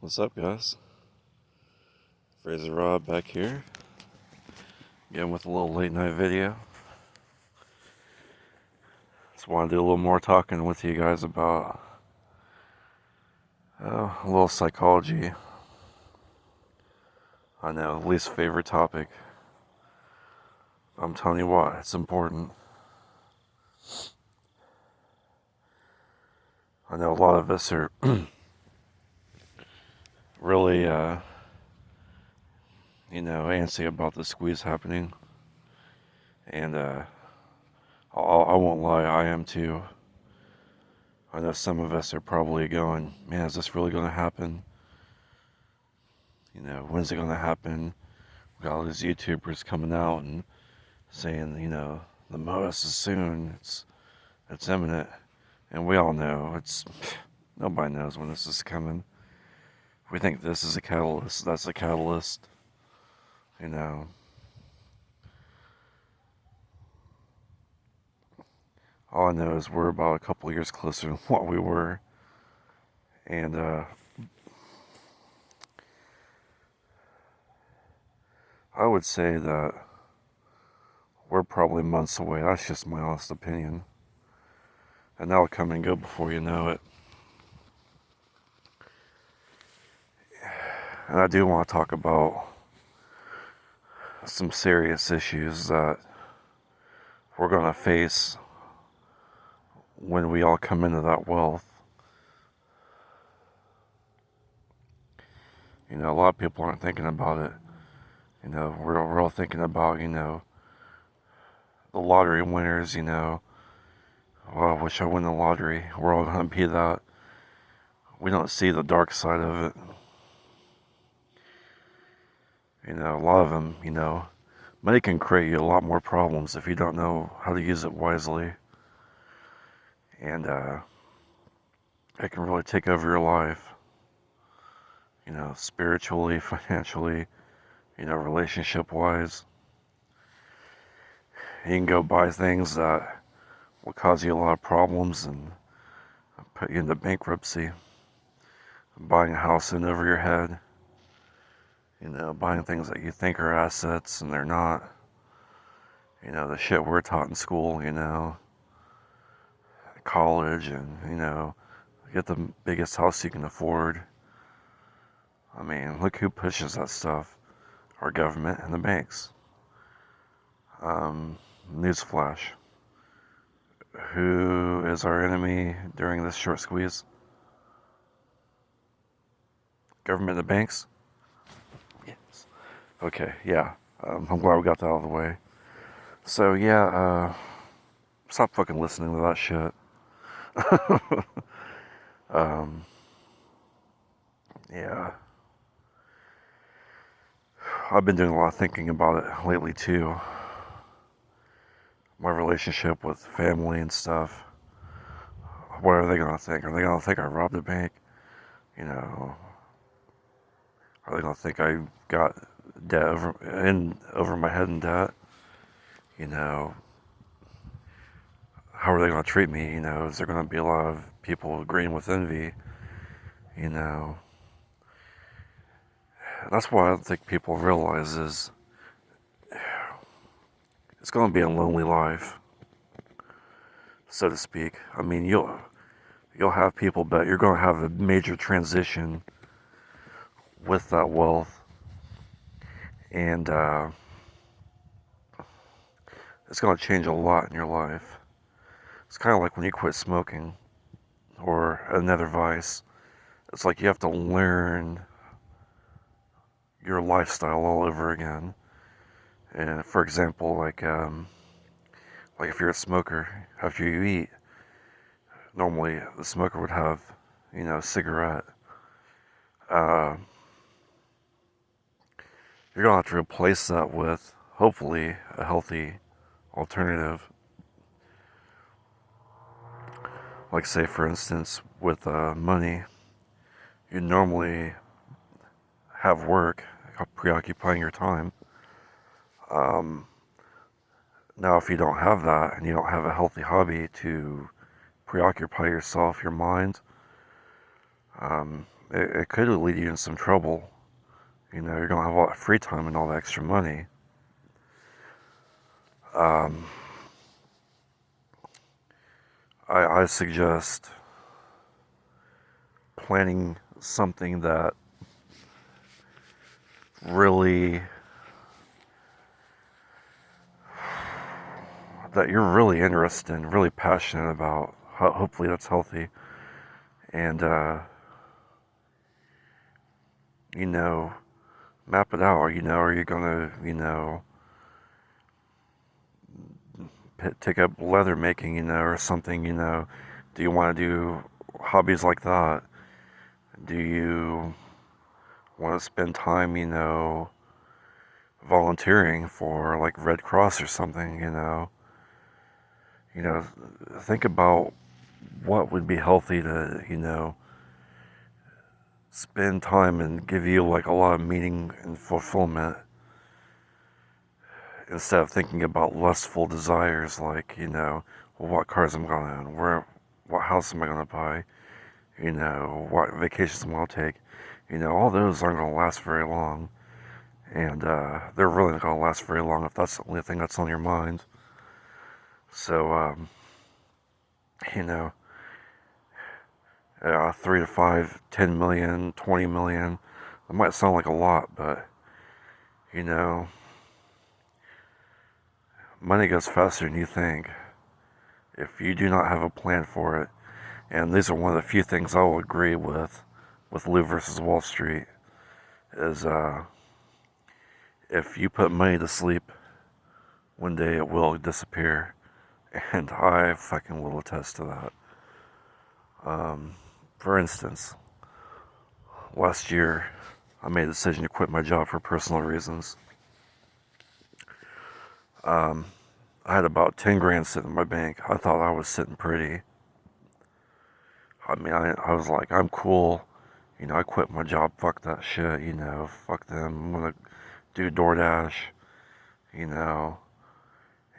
What's up, guys? Fraser Rob back here, again with a little late night video. Just want to do a little more talking with you guys about a little psychology. I know, least favorite topic. I'm telling you what, it's important. I know a lot of us are really, antsy about the squeeze happening. And I won't lie, I am too. I know some of us are probably going, man, is this really going to happen? When's it going to happen? We got all these YouTubers coming out and saying, the most is soon. It's imminent. And we all know nobody knows when this is coming. If we think this is a catalyst, that's a catalyst. All I know is we're about a couple years closer than what we were. And, I would say that we're probably months away. That's just my honest opinion. And that'll come and go before you know it. And I do want to talk about some serious issues that we're going to face when we all come into that wealth. A lot of people aren't thinking about it. We're all thinking about, the lottery winners, oh, I wish I won the lottery. We're all going to be that. We don't see the dark side of it. A lot of them, money can create you a lot more problems if you don't know how to use it wisely. And it can really take over your life, spiritually, financially, relationship-wise. You can go buy things that will cause you a lot of problems and put you into bankruptcy. Buying a house in over your head, buying things that you think are assets and they're not. The shit we're taught in school, college, and, get the biggest house you can afford. I mean, look who pushes that stuff. Our government and the banks. Newsflash. Who is our enemy during this short squeeze? Government and the banks? Yes. Okay, yeah. I'm glad we got that out of the way. So, yeah, stop fucking listening to that shit. Yeah. I've been doing a lot of thinking about it lately, too. My relationship with family and stuff. What are they gonna think? Are they gonna think I robbed a bank? Are they gonna think I got debt over my head in debt? How are they gonna treat me? Is there gonna be a lot of people agreeing with envy? That's what I don't think people realize is it's gonna be a lonely life, so to speak. I mean, you'll have people, but you're gonna have a major transition with that wealth, and it's gonna change a lot in your life. It's kind of like when you quit smoking or another vice. It's like you have to learn your lifestyle all over again. And for example, like if you're a smoker, after you eat, normally the smoker would have, a cigarette. You're gonna have to replace that with, hopefully, a healthy alternative. Like, say, for instance, with money, you normally have work preoccupying your time. Now, if you don't have that and you don't have a healthy hobby to preoccupy yourself, your mind, it could lead you in some trouble. You know, you're gonna have a lot of free time and all the extra money. Um, I suggest planning something really that you're really interested in, really passionate about. Hopefully that's healthy. And you know, map it out. You know, are you gonna, take up leather making, or something? Do you want to do hobbies like that? Do you want to spend time, volunteering for like Red Cross or something? You know, think about what would be healthy to, spend time and give you like a lot of meaning and fulfillment instead of thinking about lustful desires like, well, what cars am I gonna own, what house am I gonna buy, what vacations am I gonna take. All those aren't gonna last very long, and they're really not gonna last very long if that's the only thing that's on your mind. So, you know, 3 to 5, 10 million, 20 million. That might sound like a lot, but you know, money goes faster than you think if you do not have a plan for it. And these are one of the few things I will agree with Lou versus Wall Street is if you put money to sleep, one day it will disappear. And I fucking will attest to that. For instance, last year I made a decision to quit my job for personal reasons. Um, I had about 10 grand sitting in my bank. I thought I was sitting pretty. I mean, I was like, I'm cool. I quit my job. Fuck that shit. Fuck them. I'm gonna do DoorDash. You know,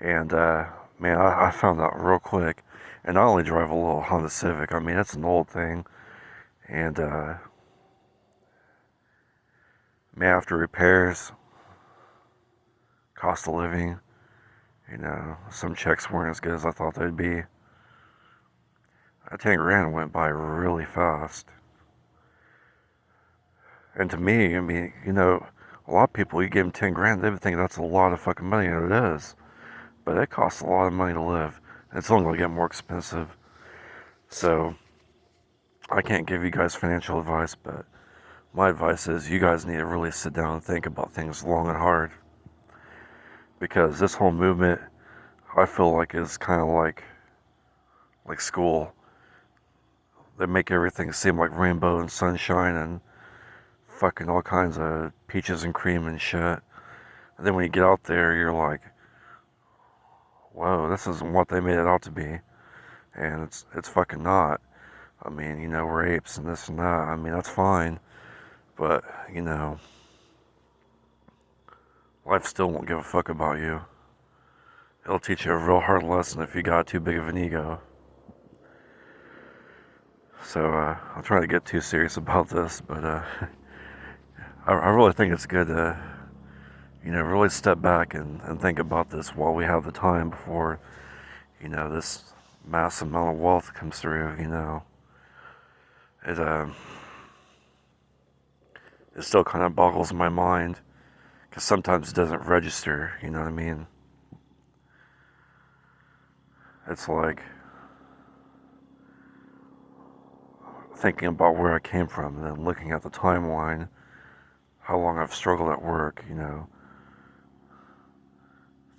and man, I found out real quick. And I only drive a little Honda Civic. I mean, it's an old thing. And man, after repairs, cost of living, some checks weren't as good as I thought they'd be. That 10 grand went by really fast. And to me, I mean, a lot of people, you give them 10 grand, they would think that's a lot of fucking money, and it is. But it costs a lot of money to live. It's only going to get more expensive. So, I can't give you guys financial advice, but my advice is you guys need to really sit down and think about things long and hard. Because this whole movement, I feel like, is kind of like school. They make everything seem like rainbow and sunshine and fucking all kinds of peaches and cream and shit. And then when you get out there, you're like, whoa, this isn't what they made it out to be. And it's fucking not. I mean, we're apes and this and that. I mean, that's fine. But, life still won't give a fuck about you. It'll teach you a real hard lesson if you got too big of an ego. So, I'm trying to get too serious about this, but I really think it's good to, really step back and think about this while we have the time before, this massive amount of wealth comes through, It, it still kind of boggles my mind, because sometimes it doesn't register, you know what I mean? It's like thinking about where I came from and then looking at the timeline, how long I've struggled at work,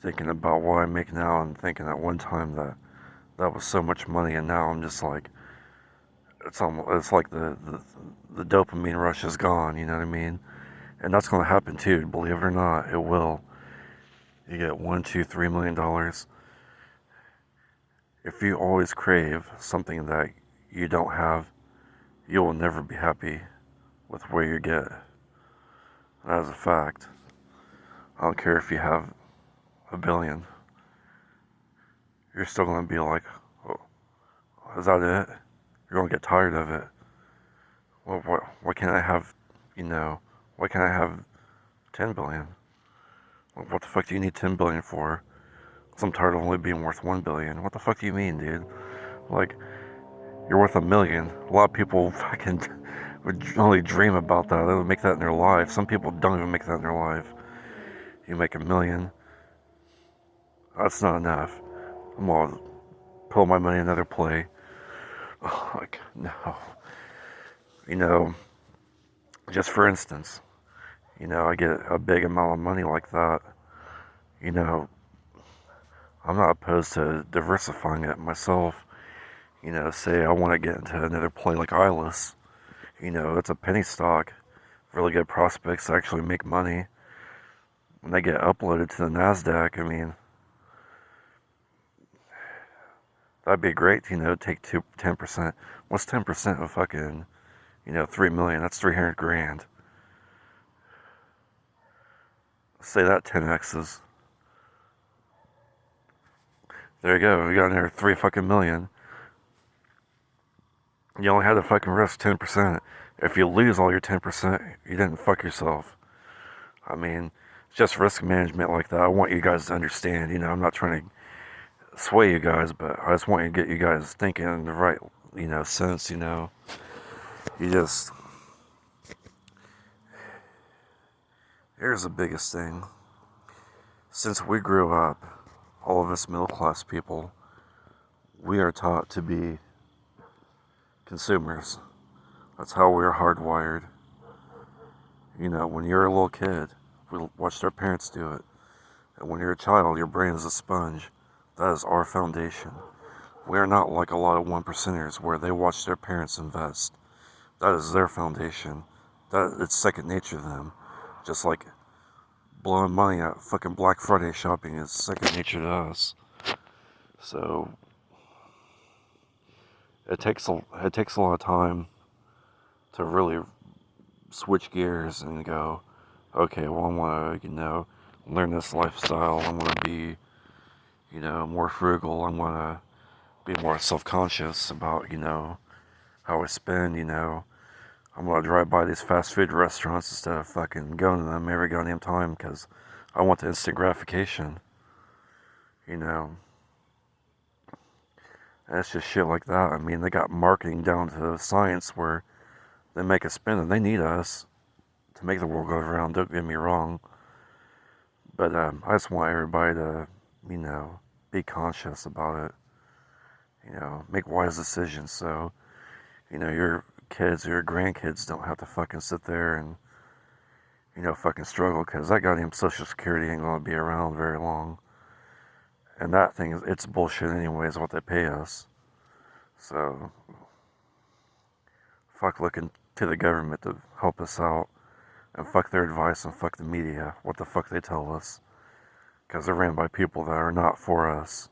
thinking about what I make now and thinking at one time that was so much money, and now I'm just like, it's like the dopamine rush is gone, you know what I mean? And that's going to happen too, believe it or not, it will. You get $1, $2, $3 million. If you always crave something that you don't have, you will never be happy with where you get. That is a fact. I don't care if you have $1 billion. You're still going to be like, oh, is that it? You're going to get tired of it. Well, why can't I have, you know, why can't I have 10 billion? What the fuck do you need 10 billion for? 'Cause I'm tired of only being worth 1 billion. What the fuck do you mean, dude? Like, you're worth a million. A lot of people fucking would only dream about that. They would make that in their life. Some people don't even make that in their life. You make a million, that's not enough. I'm gonna put my money in another play. Oh, like, no. You know, just for instance, I get a big amount of money like that. You know, I'm not opposed to diversifying it myself. Say I want to get into another play like Eyeless. It's a penny stock. Really good prospects to actually make money. When they get uploaded to the NASDAQ, I mean, that'd be great, take 10%. What's 10% of fucking, 3 million? That's 300 grand. Say that 10x's. There you go. You got in there 3 fucking million. You only had to fucking risk 10%. If you lose all your 10%, you didn't fuck yourself. I mean, it's just risk management like that. I want you guys to understand, I'm not trying to sway you guys, but I just want to get you guys thinking in the right, sense, You just... Here's the biggest thing. Since we grew up, all of us middle class people, we are taught to be consumers. That's how we're hardwired. When you're a little kid, we watched our parents do it. And when you're a child, your brain is a sponge. That is our foundation. We are not like a lot of one percenters where they watch their parents invest. That is their foundation. It's second nature to them. Just like blowing money at fucking Black Friday shopping is second nature to us. So it takes a lot of time to really switch gears and go, okay, well, I want to, learn this lifestyle. I want to be, more frugal. I want to be more self-conscious about, how I spend, I'm going to drive by these fast food restaurants instead of fucking going to them every goddamn time because I want the instant gratification, And it's just shit like that. I mean, they got marketing down to science where they make us spend and they need us to make the world go around, don't get me wrong. But I just want everybody to, be conscious about it. Make wise decisions so, your kids or your grandkids don't have to fucking sit there and, fucking struggle because that goddamn Social Security ain't gonna be around very long. And that thing, it's bullshit anyways, what they pay us. So, fuck looking to the government to help us out. And fuck their advice and fuck the media, what the fuck they tell us. Because they're ran by people that are not for us.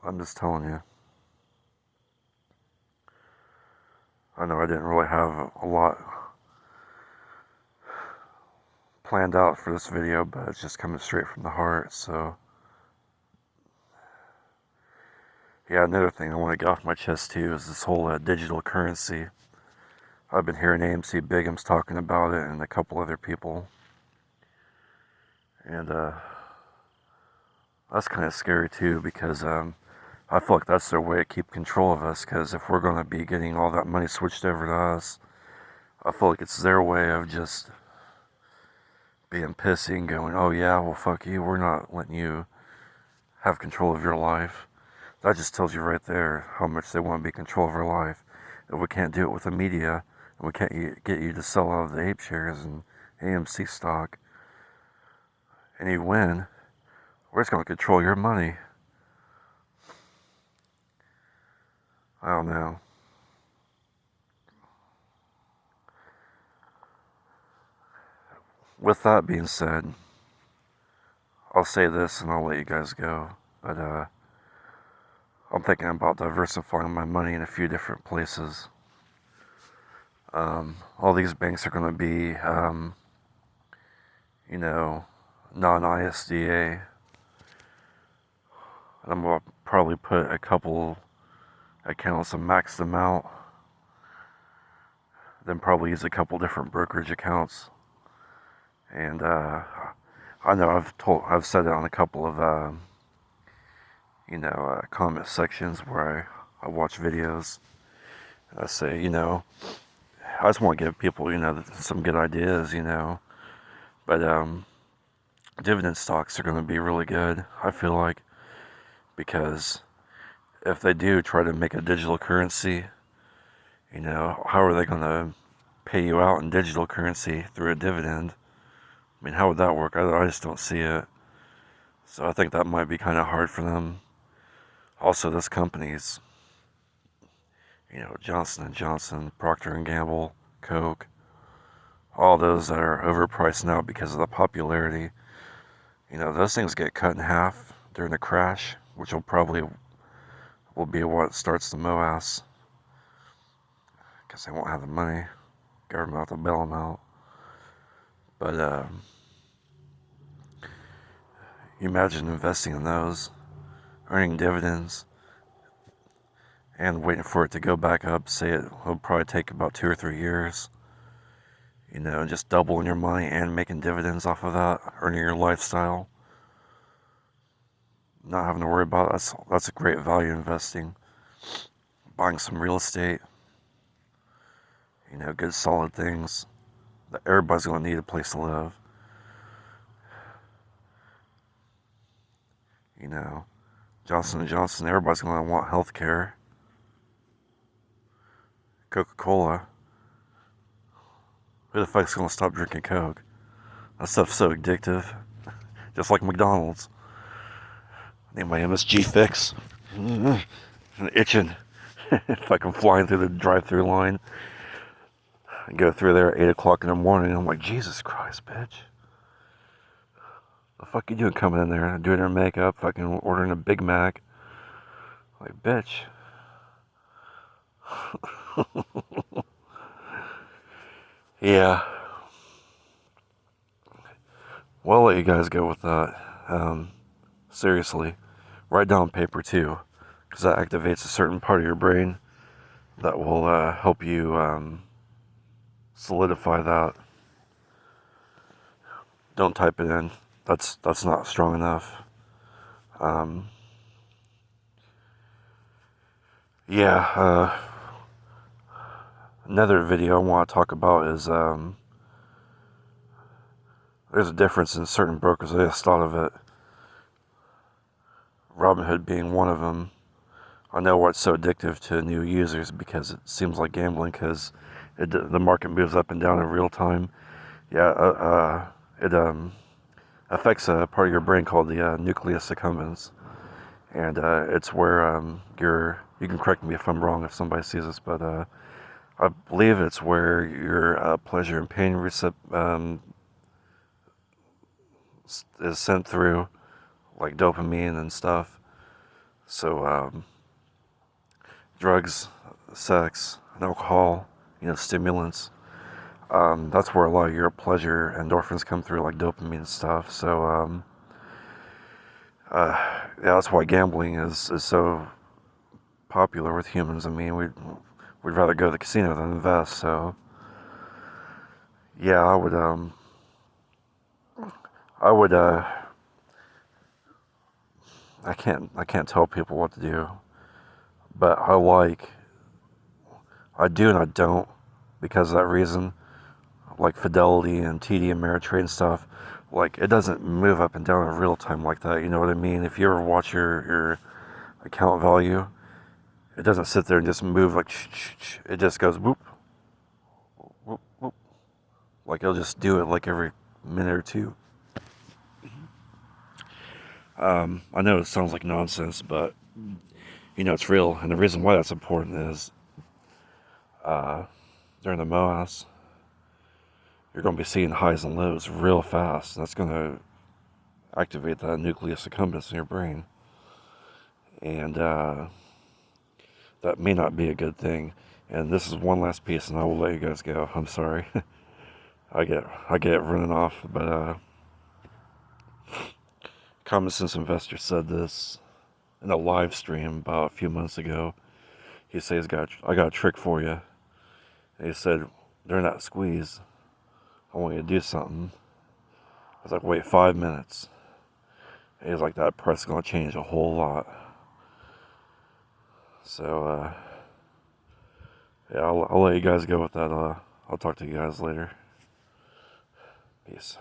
I'm just telling you. I know I didn't really have a lot planned out for this video, but it's just coming straight from the heart, so... Yeah, another thing I want to get off my chest too is this whole digital currency. I've been hearing AMC Big talking about it and a couple other people. And that's kind of scary too because I feel like that's their way to keep control of us because if we're going to be getting all that money switched over to us, I feel like it's their way of just being pissy and going, oh yeah, well fuck you, we're not letting you have control of your life. That just tells you right there how much they want to be in control of our life. If we can't do it with the media, and we can't get you to sell out of the ape shares and AMC stock, and you win, we're just going to control your money. I don't know. With that being said, I'll say this and I'll let you guys go. But I'm thinking about diversifying my money in a few different places. All these banks are going to be, non-ISDA. And I'm going to probably put a couple accounts and max them out. then probably use a couple different brokerage accounts. And I know I've said it on a couple of comment sections where I watch videos. I say, I just want to give people, some good ideas, But dividend stocks are going to be really good, I feel like, because if they do try to make a digital currency, how are they going to pay you out in digital currency through a dividend? I mean, how would that work? I just don't see it. So I think that might be kind of hard for them. Also, this company's, Johnson and Johnson, Procter and Gamble, Coke, all those that are overpriced now because of the popularity. Those things get cut in half during the crash, which will be what starts the MOAS, because they won't have the money. Government will have to bail them out. But you imagine investing in those, earning dividends, and waiting for it to go back up. Say it'll probably take about 2 or 3 years. Just doubling your money and making dividends off of that, earning your lifestyle. Not having to worry about it. That's a great value investing. Buying some real estate, good solid things. Everybody's going to need a place to live. Johnson & Johnson, everybody's going to want health care. Coca-Cola, who the fuck's going to stop drinking Coke? That stuff's so addictive. Just like McDonald's. I need my MSG fix. And itching. Fucking flying through the drive-through line. I go through there at 8 o'clock in the morning, and I'm like, Jesus Christ, bitch. The fuck you doing coming in there, doing her makeup, fucking ordering a Big Mac? Like, bitch. Yeah. Well, I'll let you guys go with that. Seriously. Write down paper too, because that activates a certain part of your brain that will help you solidify that. Don't type it in. That's not strong enough. Another video I want to talk about is there's a difference in certain brokers. I just thought of it. Robinhood being one of them. I know why it's so addictive to new users, because it seems like gambling, because the market moves up and down in real time. It affects a part of your brain called the nucleus accumbens, and it's where you can correct me if I'm wrong if somebody sees this, but I believe it's where your pleasure and pain is sent through, like dopamine and stuff. So drugs, sex, and alcohol, stimulants. That's where a lot of your pleasure endorphins come through, like dopamine and stuff. So that's why gambling is so popular with humans. I mean, we'd rather go to the casino than invest. So yeah, I would I can't tell people what to do, but I do and I don't, because of that reason. Like Fidelity and TD Ameritrade and stuff, like it doesn't move up and down in real time like that. You know what I mean? If you ever watch your account value, it doesn't sit there and just move like it just goes whoop, whoop, whoop. Like it'll just do it like every minute or two. I know it sounds like nonsense, but it's real. And the reason why that's important is during the MOAS, you're going to be seeing highs and lows real fast. That's going to activate that nucleus accumbens in your brain. And that may not be a good thing. And this is one last piece, and I will let you guys go. I'm sorry. I get running off, but Common Sense Investor said this in a live stream about a few months ago. He says, I got a trick for you. And he said, during that squeeze, I want you to do something. I was like, wait 5 minutes. He was like, that price is going to change a whole lot. So, yeah, I'll let you guys go with that. I'll talk to you guys later. Peace.